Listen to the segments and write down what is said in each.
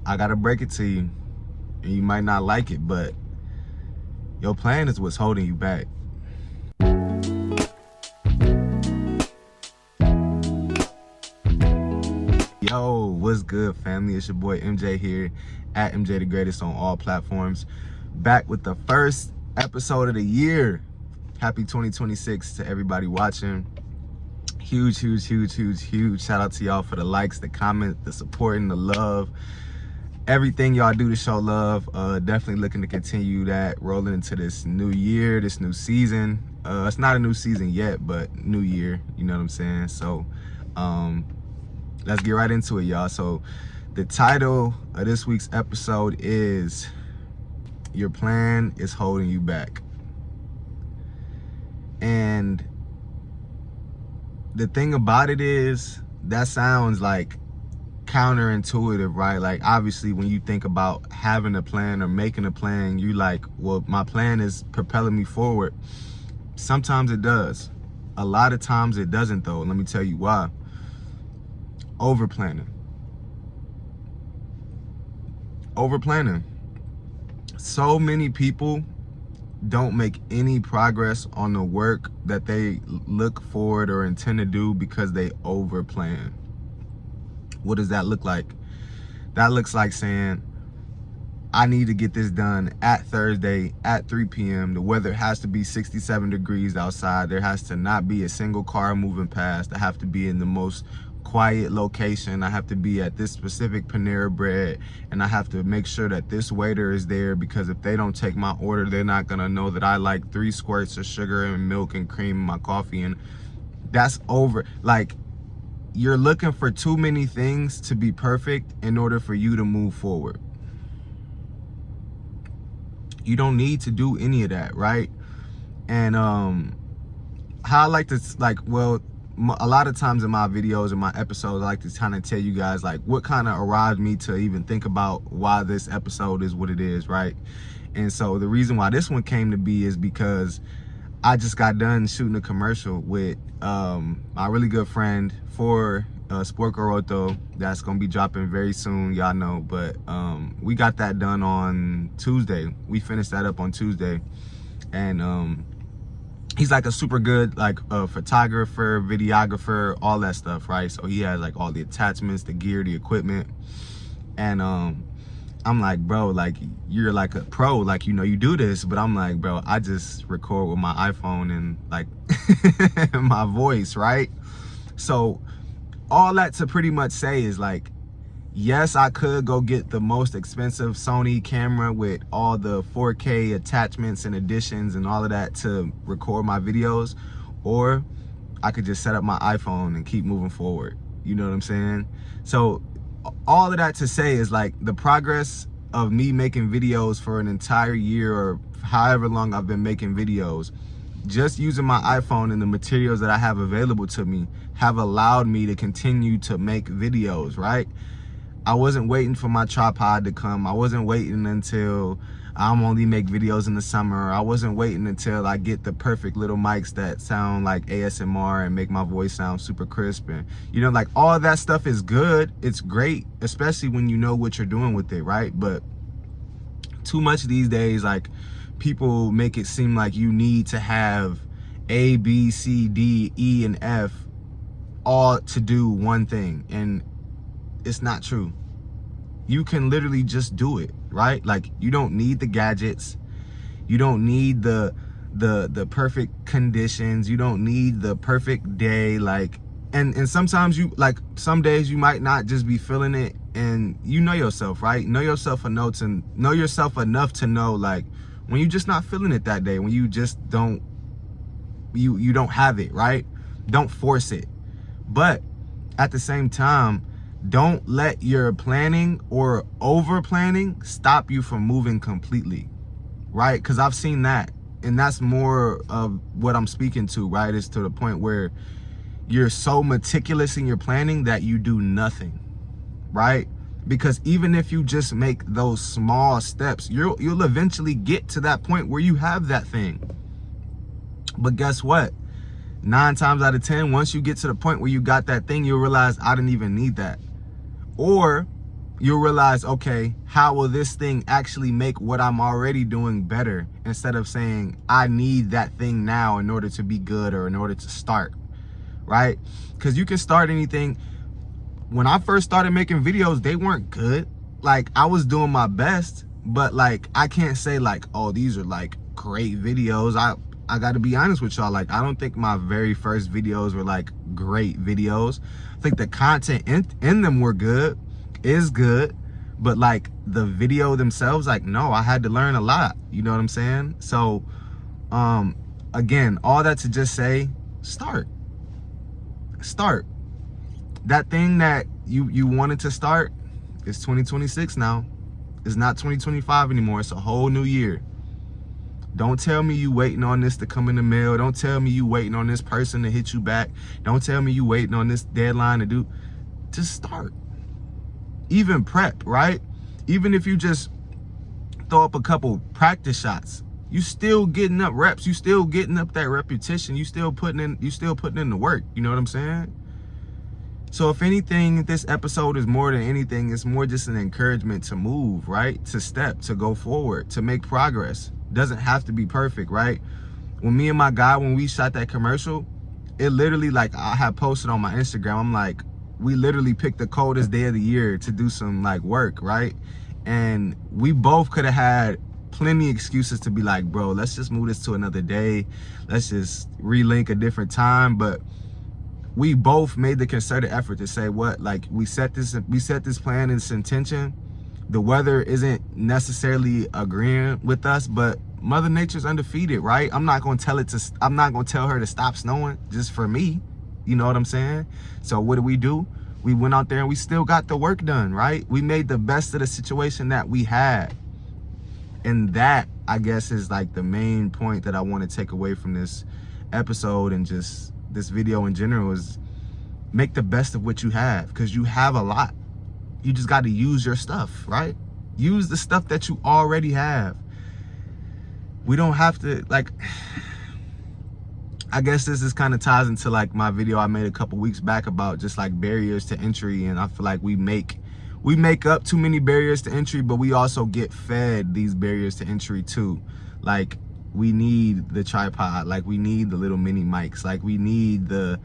I gotta break it to you, and you might not like it, but your plan is what's holding you back. Yo, what's good, family? It's your boy MJ here at MJ the Greatest on all platforms. Back with the first episode of the year. Happy 2026 to everybody watching. Huge shout out to y'all for the likes, the comments, the support, and the love. Everything y'all do to show love. Definitely looking to continue that, rolling into this new year, this new season. It's not a new season yet, but new year, you know what I'm saying? So let's get right into it, y'all. So the title of this week's episode is Your Plan is Holding You Back. And the thing about it is, that sounds like counterintuitive, right? Like, obviously when you think about having a plan or making a plan, you like, well, my plan is propelling me forward. Sometimes it does. A lot of times it doesn't, though. Let me tell you why. Over planning. So many people don't make any progress on the work that they look forward or intend to do because they over plan. What does that look like? That looks like saying, I need to get this done at Thursday at 3 p.m. The weather has to be 67 degrees outside. There has to not be a single car moving past. I have to be in the most quiet location. I have to be at this specific Panera Bread, and I have to make sure that this waiter is there, because if they don't take my order, they're not gonna know that I like 3 squirts of sugar and milk and cream in my coffee. And that's over. Like, you're looking for too many things to be perfect in order for you to move forward. You don't need to do any of that, right? And how I like to, a lot of times in my videos and my episodes, I like to kind of tell you guys like what kind of arrived me to even think about why this episode is what it is, right? And so the reason why this one came to be is because I just got done shooting a commercial with my really good friend for Sport Coroto. That's gonna be dropping very soon, y'all know. But we got that done on Tuesday. We finished that up on Tuesday, and he's like a super good photographer, videographer, all that stuff, right? So he has like all the attachments, the gear, the equipment, and I'm like, bro, like, you're like a pro, like, you know, you do this. But I'm like, bro, I just record with my iPhone and like my voice, right? So all that to pretty much say is like, yes, I could go get the most expensive Sony camera with all the 4K attachments and additions and all of that to record my videos, or I could just set up my iPhone and keep moving forward. You know what I'm saying? So all of that to say is like, the progress of me making videos for an entire year or however long I've been making videos, just using my iPhone and the materials that I have available to me have allowed me to continue to make videos, right? I wasn't waiting for my tripod to come. I wasn't waiting until I'm only make videos in the summer. I wasn't waiting until I get the perfect little mics that sound like ASMR and make my voice sound super crisp. And, you know, like, all of that stuff is good. It's great, especially when you know what you're doing with it, right? But too much these days, like, people make it seem like you need to have A, B, C, D, E, and F all to do one thing. And it's not true. You can literally just do it, right? Like, you don't need the gadgets. You don't need the perfect conditions. You don't need the perfect day. Like, and sometimes you, like, some days you might not just be feeling it, and you know yourself, right? Know yourself enough to know, like, when you're just not feeling it that day, when you just don't, you don't have it, right? Don't force it. But at the same time, don't let your planning or over planning stop you from moving completely, right? Because I've seen that, and that's more of what I'm speaking to, right? Is to the point where you're so meticulous in your planning that you do nothing, right? Because even if you just make those small steps, you'll eventually get to that point where you have that thing. But guess what? 9 times out of 10, once you get to the point where you got that thing, you'll realize I didn't even need that. Or you'll realize, okay, how will this thing actually make what I'm already doing better, instead of saying I need that thing now in order to be good or in order to start, right? Because you can start anything. When I first started making videos, they weren't good. Like, I was doing my best, but like, I can't say like, oh, these are like great videos. I got to be honest with y'all. Like, I don't think my very first videos were like great videos. I think the content in them were good, is good, but like the video themselves, like, no, I had to learn a lot. You know what I'm saying? So, again, all that to just say, start. That thing that you wanted to start is 2026 now. It's not 2025 anymore. It's a whole new year. Don't tell me you waiting on this to come in the mail. Don't tell me you waiting on this person to hit you back. Don't tell me you waiting on this deadline to do. Just start. Even prep, right? Even if you just throw up a couple practice shots, you still getting up reps. You still getting up that repetition. You still putting in the work. You know what I'm saying? So if anything, this episode is more than anything, it's more just an encouragement to move, right? To step, to go forward, to make progress. Doesn't have to be perfect, right? When me and my guy, when we shot that commercial, it literally, like, I had posted on my Instagram, I'm like, we literally picked the coldest day of the year to do some like work, right? And we both could have had plenty of excuses to be like, bro, let's just move this to another day. Let's just relink a different time. But we both made the concerted effort to say, what, like, we set this plan, this intention. The weather isn't necessarily agreeing with us, but Mother Nature's undefeated, right? I'm not gonna tell her to stop snowing just for me. You know what I'm saying? So what do? We went out there and we still got the work done, right? We made the best of the situation that we had. And that, I guess, is like the main point that I want to take away from this episode and just this video in general, is make the best of what you have, because you have a lot. You just got to use your stuff, right? Use the stuff that you already have. We don't have to, like, I guess this is kind of ties into like my video I made a couple weeks back about just like barriers to entry. And I feel like we make up too many barriers to entry, but we also get fed these barriers to entry too. Like, we need the tripod, like we need the little mini mics, like we need the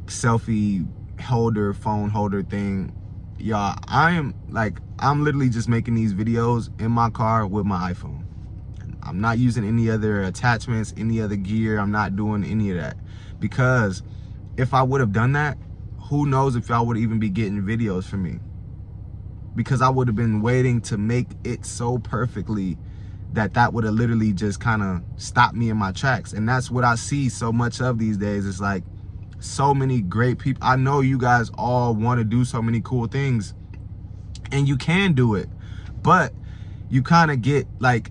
selfie holder, phone holder thing. Y'all, I'm literally just making these videos in my car with my iPhone. I'm not using any other attachments, any other gear. I'm not doing any of that, because if I would have done that, who knows if y'all would even be getting videos from me, because I would have been waiting to make it so perfectly that would have literally just kind of stopped me in my tracks. And that's what I see so much of these days. It's like so many great people. I know you guys all want to do so many cool things, and you can do it, but you kind of get like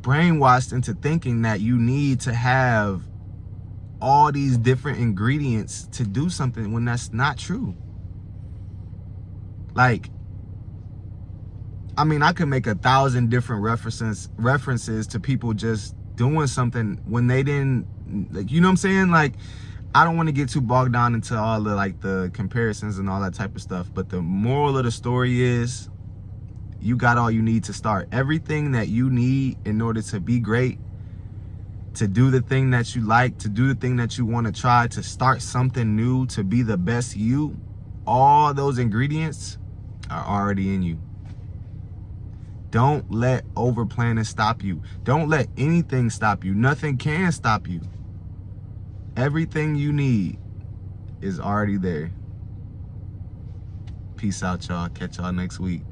brainwashed into thinking that you need to have all these different ingredients to do something, when that's not true. Like, I mean, I could make 1,000 different references to people just doing something when they didn't, like, you know what I'm saying? Like, I don't want to get too bogged down into all the like the comparisons and all that type of stuff, but the moral of the story is, you got all you need to start. Everything that you need in order to be great, to do the thing that you like, to do the thing that you want to try, to start something new, to be the best you, all those ingredients are already in you. Don't let over planning stop you. Don't let anything stop you. Nothing can stop you. Everything you need is already there. Peace out, y'all. Catch y'all next week.